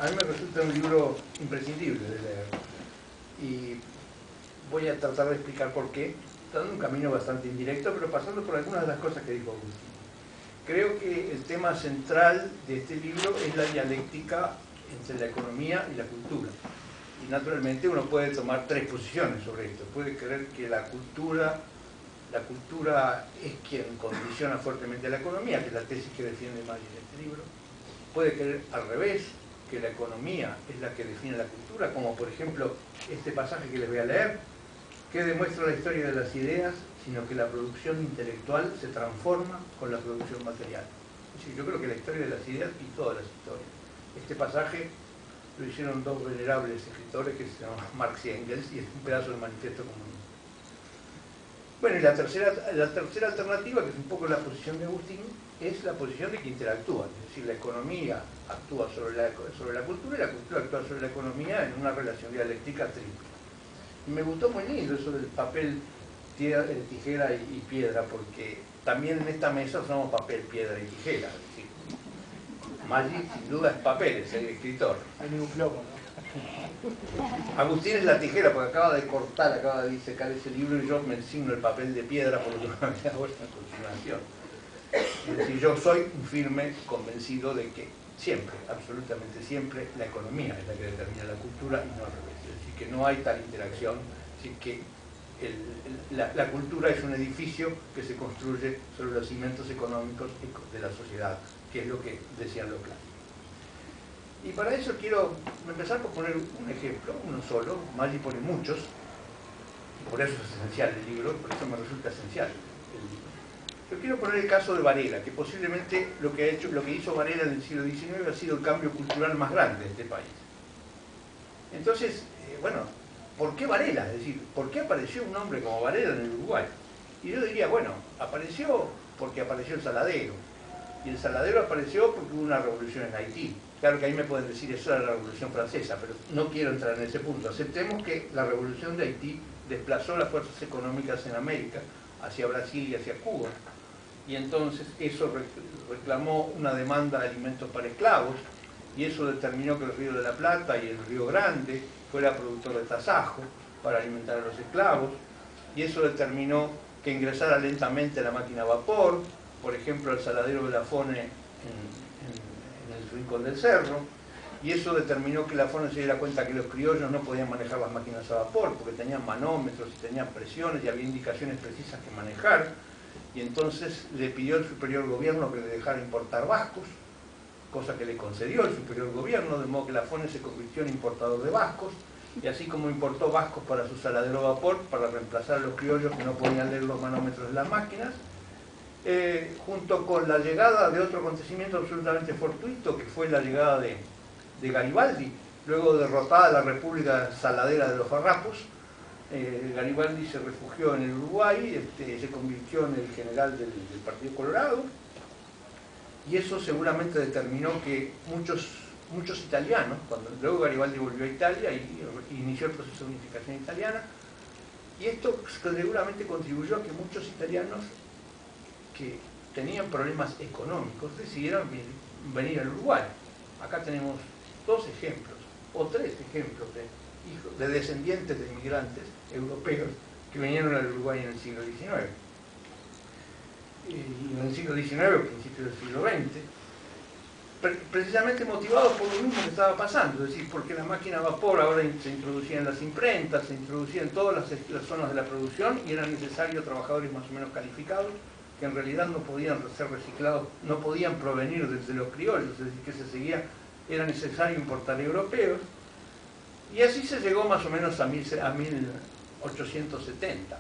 A mí me resulta un libro imprescindible de leer y voy a tratar de explicar por qué, dando un camino bastante indirecto, pero pasando por algunas de las cosas que dijo Agustín. Creo que el tema central de este libro es la dialéctica entre la economía y la cultura. Y naturalmente uno puede tomar tres posiciones sobre esto. Puede creer que la cultura es quien condiciona fuertemente la economía, que es la tesis que defiende Maggi en este libro. Puede creer al revés, que la economía es la que define la cultura, como por ejemplo este pasaje que les voy a leer, que demuestra la historia de las ideas, sino que la producción intelectual se transforma con la producción material. Es decir, yo creo que la historia de las ideas y todas las historias. Este pasaje lo hicieron dos venerables escritores que se llaman Marx y Engels, y es un pedazo del manifiesto comunista. Bueno, y la tercera alternativa, que es un poco la posición de Agustín, es la posición de que interactúan. Es decir, la economía actúa sobre la cultura y la cultura actúa sobre la economía en una relación dialéctica triple. Y me gustó muy lindo eso del papel, tijera y piedra, porque también en esta mesa usamos papel, piedra y tijera. Es decir, Maggi sin duda es papel, es el escritor. No hay ningún plomo, ¿no? Agustín es la tijera, porque acaba de cortar, acaba de disecar ese libro y yo me ensigno el papel de piedra por lo que me hago a continuación. Es decir, yo soy un firme convencido de que siempre, absolutamente siempre, la economía es la que determina la cultura y no al revés. Es decir, que no hay tal interacción, es decir, que la cultura es un edificio que se construye sobre los cimientos económicos de la sociedad, que es lo que decían los clásicos. Y para eso quiero empezar por poner un ejemplo, uno solo. Maggi pone muchos, y por eso es esencial el libro, por eso me resulta esencial el libro. Yo quiero poner el caso de Varela, que posiblemente lo que hizo Varela en el siglo XIX ha sido el cambio cultural más grande de este país. Entonces, bueno, ¿por qué Varela? Es decir, ¿por qué apareció un hombre como Varela en el Uruguay? Y yo diría, bueno, apareció porque apareció el Saladero. Y el Saladero apareció porque hubo una revolución en Haití. Claro que ahí me pueden decir, eso era la Revolución Francesa, pero no quiero entrar en ese punto. Aceptemos que la revolución de Haití desplazó las fuerzas económicas en América, hacia Brasil y hacia Cuba. Y entonces eso reclamó una demanda de alimentos para esclavos, y eso determinó que el Río de la Plata y el Río Grande fuera productor de tasajo para alimentar a los esclavos, y eso determinó que ingresara lentamente la máquina a vapor, por ejemplo, el Saladero de Lafone en el Rincón del Cerro, y eso determinó que Lafone se diera cuenta que los criollos no podían manejar las máquinas a vapor porque tenían manómetros y tenían presiones y había indicaciones precisas que manejar, y entonces le pidió al superior gobierno que le dejara importar vascos, cosa que le concedió el superior gobierno, de modo que Lafone se convirtió en importador de vascos, y así como importó vascos para su saladero a vapor, para reemplazar a los criollos que no podían leer los manómetros de las máquinas, junto con la llegada de otro acontecimiento absolutamente fortuito, que fue la llegada de Garibaldi, luego derrotada la República Saladera de los Farrapos. Garibaldi se refugió en el Uruguay, se convirtió en el general del Partido Colorado, y eso seguramente determinó que muchos italianos, cuando luego Garibaldi volvió a Italia y inició el proceso de unificación italiana, y esto seguramente contribuyó a que muchos italianos que tenían problemas económicos decidieron venir al Uruguay. Acá tenemos dos ejemplos, o tres ejemplos de descendientes de inmigrantes europeos que vinieron al Uruguay en el siglo XIX. Y en el siglo XIX, o principios del siglo XX, precisamente motivados por lo mismo que estaba pasando, es decir, porque la máquina a vapor ahora se introducía en las imprentas, se introducía en todas las zonas de la producción y eran necesarios trabajadores más o menos calificados, que en realidad no podían ser reciclados, no podían provenir desde los criollos, es decir, que era necesario importar europeos, y así se llegó más o menos a 1870.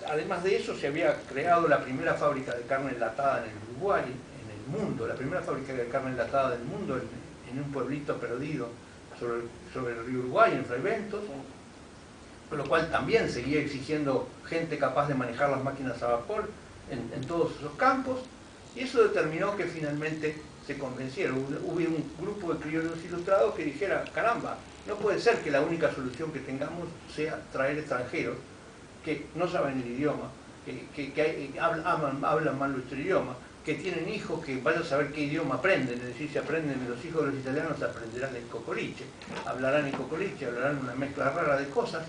Además de eso, se había creado la primera fábrica de carne enlatada en el Uruguay, en el mundo, la primera fábrica de carne enlatada del mundo, en un pueblito perdido sobre el río Uruguay, en Fray Bentos, con lo cual también seguía exigiendo gente capaz de manejar las máquinas a vapor en todos esos campos, y eso determinó que finalmente se convencieron. Hubo un grupo de criollos ilustrados que dijera, caramba, no puede ser que la única solución que tengamos sea traer extranjeros que no saben el idioma, que hablan mal nuestro idioma, que que tienen hijos, que vayan a saber qué idioma aprenden, es decir, si aprenden los hijos de los italianos aprenderán el cocoliche, hablarán una mezcla rara de cosas.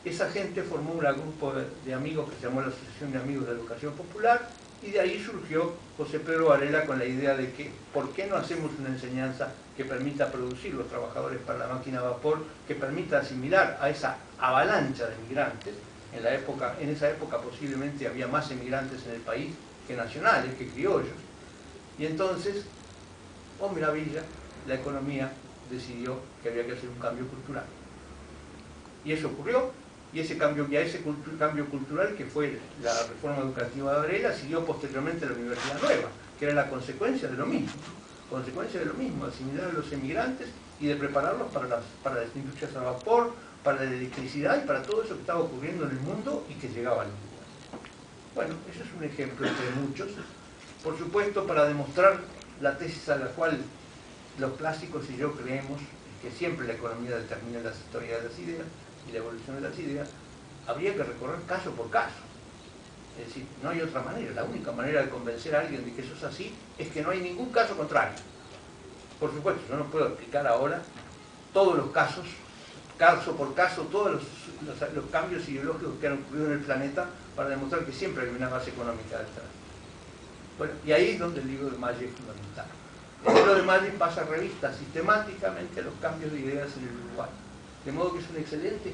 Esa gente formó un grupo de amigos que se llamó la Asociación de Amigos de la Educación Popular, y de ahí surgió José Pedro Varela con la idea de que ¿por qué no hacemos una enseñanza que permita producir los trabajadores para la máquina a vapor, que permita asimilar a esa avalancha de migrantes? En esa época posiblemente había más emigrantes en el país que nacionales, que criollos. Y entonces, oh maravilla, la economía decidió que había que hacer un cambio cultural. Y eso ocurrió, y ese cambio cultural, que fue la reforma educativa de Varela, siguió posteriormente la Universidad Nueva, que era la consecuencia de lo mismo, asimilar a los emigrantes y de prepararlos para las industrias a vapor, para la electricidad y para todo eso que estaba ocurriendo en el mundo y que llegaba al mundo. Bueno, eso es un ejemplo entre muchos. Por supuesto, para demostrar la tesis a la cual los clásicos y yo creemos, que siempre la economía determina la historia de las ideas y la evolución de las ideas, habría que recorrer caso por caso. Es decir, no hay otra manera. La única manera de convencer a alguien de que eso es así es que no hay ningún caso contrario. Por supuesto, yo no puedo explicar ahora todos los casos, caso por caso, todos los cambios ideológicos que han ocurrido en el planeta para demostrar que siempre hay una base económica detrás. Bueno, y ahí es donde el libro de Maggi es fundamental. El libro de Maggi pasa revista sistemáticamente a los cambios de ideas en el Uruguay. De modo que es un excelente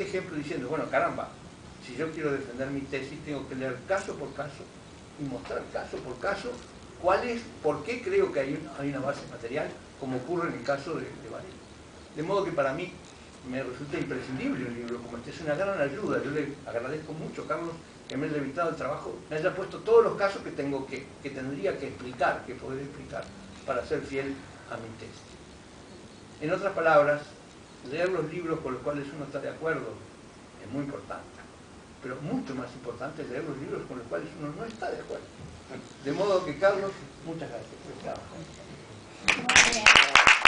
ejemplo diciendo, bueno, caramba, si yo quiero defender mi tesis tengo que leer caso por caso y mostrar caso por caso por qué creo que hay una base material, como ocurre en el caso de Varela. De modo que para mí me resulta imprescindible un libro como este, es una gran ayuda. Yo le agradezco mucho, Carlos, que me haya evitado el trabajo, me haya puesto todos los casos que tendría que explicar, que poder explicar, para ser fiel a mi tesis. En otras palabras, leer los libros con los cuales uno está de acuerdo es muy importante, pero mucho más importante es leer los libros con los cuales uno no está de acuerdo. De modo que, Carlos, muchas gracias por estar. Muy bien.